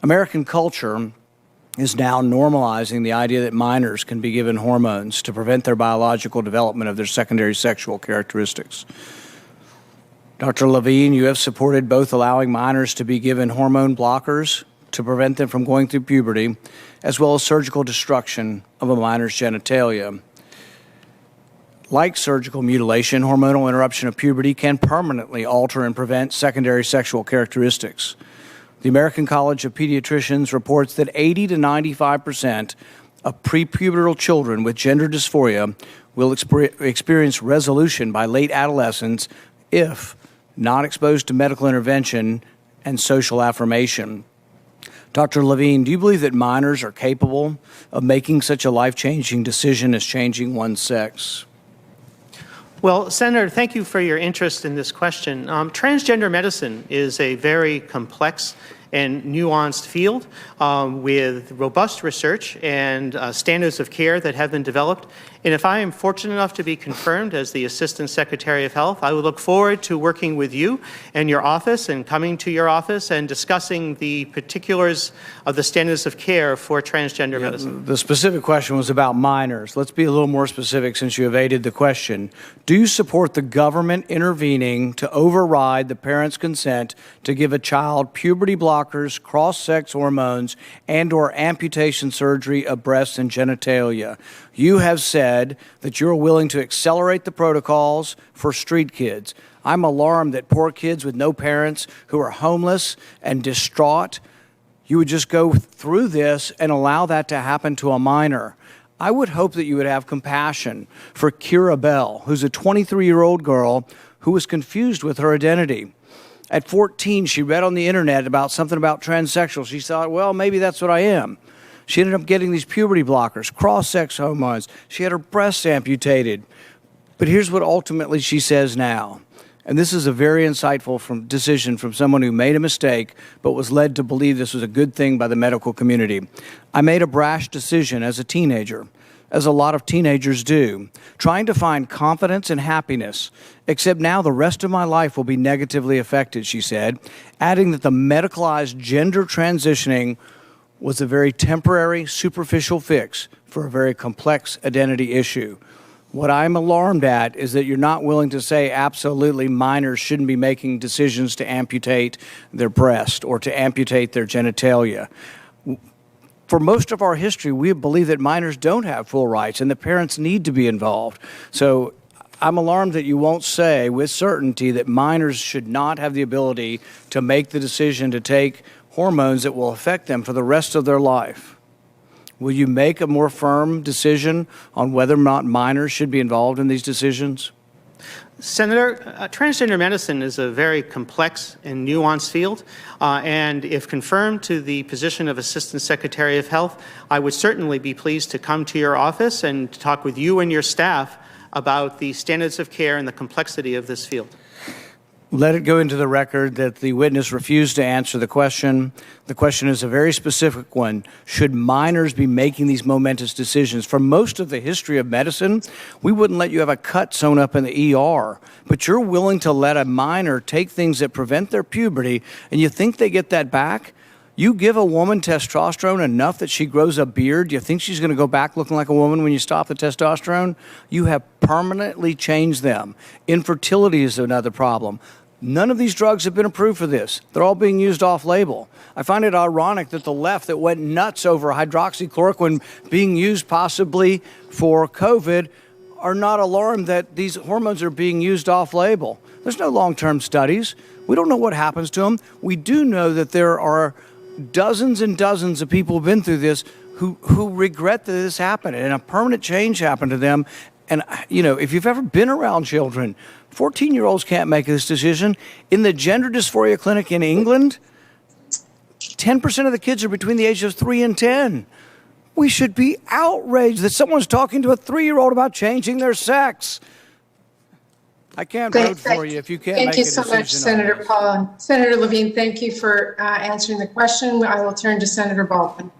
American culture is now normalizing the idea that minors can be given hormones to prevent their biological development of their secondary sexual characteristics. Dr. Levine, you have supported both allowing minors to be given hormone blockers to prevent them from going through puberty, as well as surgical destruction of a minor's genitalia. Like surgical mutilation, hormonal interruption of puberty can permanently alter and prevent secondary sexual characteristics. The American College of Pediatricians reports that 80 to 95% of prepubertal children with gender dysphoria will experience resolution by late adolescence if not exposed to medical intervention and social affirmation. Dr. Levine, do you believe that minors are capable of making such a life-changing decision as changing one's sex? Well, Senator, thank you for your interest in this question. Transgender medicine is a very complex and nuanced field with robust research and standards of care that have been developed. And if I am fortunate enough to be confirmed as the Assistant Secretary of Health, I would look forward to working with you and your office and coming to your office and discussing the particulars of the standards of care for transgender medicine. The specific question was about minors. Let's be a little more specific since you evaded the question. Do you support the government intervening to override the parent's consent to give a child puberty blockers, cross-sex hormones, and/or amputation surgery of breasts and genitalia? You have said that you're willing to accelerate the protocols for street kids. I'm alarmed that poor kids with no parents who are homeless and distraught, you would just go through this and allow that to happen to a minor. I would hope that you would have compassion for Kira Bell, who's a 23-year-old girl who was confused with her identity. At 14, she read on the internet about something about transsexual. She thought, well, maybe that's what I am. She ended up getting these puberty blockers, cross-sex hormones. She had her breasts amputated. But here's what ultimately she says now. And this is a very insightful decision from someone who made a mistake but was led to believe this was a good thing by the medical community. I made a brash decision as a teenager, as a lot of teenagers do, trying to find confidence and happiness, except now the rest of my life will be negatively affected, she said, adding that the medicalized gender transitioning was a very temporary, superficial fix for a very complex identity issue. What I'm alarmed at is that you're not willing to say absolutely minors shouldn't be making decisions to amputate their breast or to amputate their genitalia. For most of our history, we believe that minors don't have full rights and the parents need to be involved. So I'm alarmed that you won't say with certainty that minors should not have the ability to make the decision to take hormones that will affect them for the rest of their life. Will you make a more firm decision on whether or not minors should be involved in these decisions? Senator, transgender medicine is a very complex and nuanced field, and if confirmed to the position of Assistant Secretary of Health, I would certainly be pleased to come to your office and talk with you and your staff about the standards of care and the complexity of this field. Let it go into the record that the witness refused to answer the question. The question is a very specific one. Should minors be making these momentous decisions? For most of the history of medicine, we wouldn't let you have a cut sewn up in the ER, but you're willing to let a minor take things that prevent their puberty, and you think they get that back? You give a woman testosterone enough that she grows a beard, do you think she's going to go back looking like a woman when you stop the testosterone? You have permanently changed them. Infertility is another problem. None of these drugs have been approved for this. They're all being used off-label. I find it ironic that the left that went nuts over hydroxychloroquine being used possibly for COVID are not alarmed that these hormones are being used off-label. There's no long-term studies. We don't know what happens to them. We do know that there are dozens and dozens of people who've been through this who regret that this happened and a permanent change happened to them. And, you know, if you've ever been around children, 14-year-olds can't make this decision. In the gender dysphoria clinic in England, 10% of the kids are between the ages of 3 and 10. We should be outraged that someone's talking to a 3-year-old about changing their sex. I can't vote for you if you can't make a decision. Thank you so much, Senator Paul. Senator Levine, thank you for answering the question. I will turn to Senator Baldwin.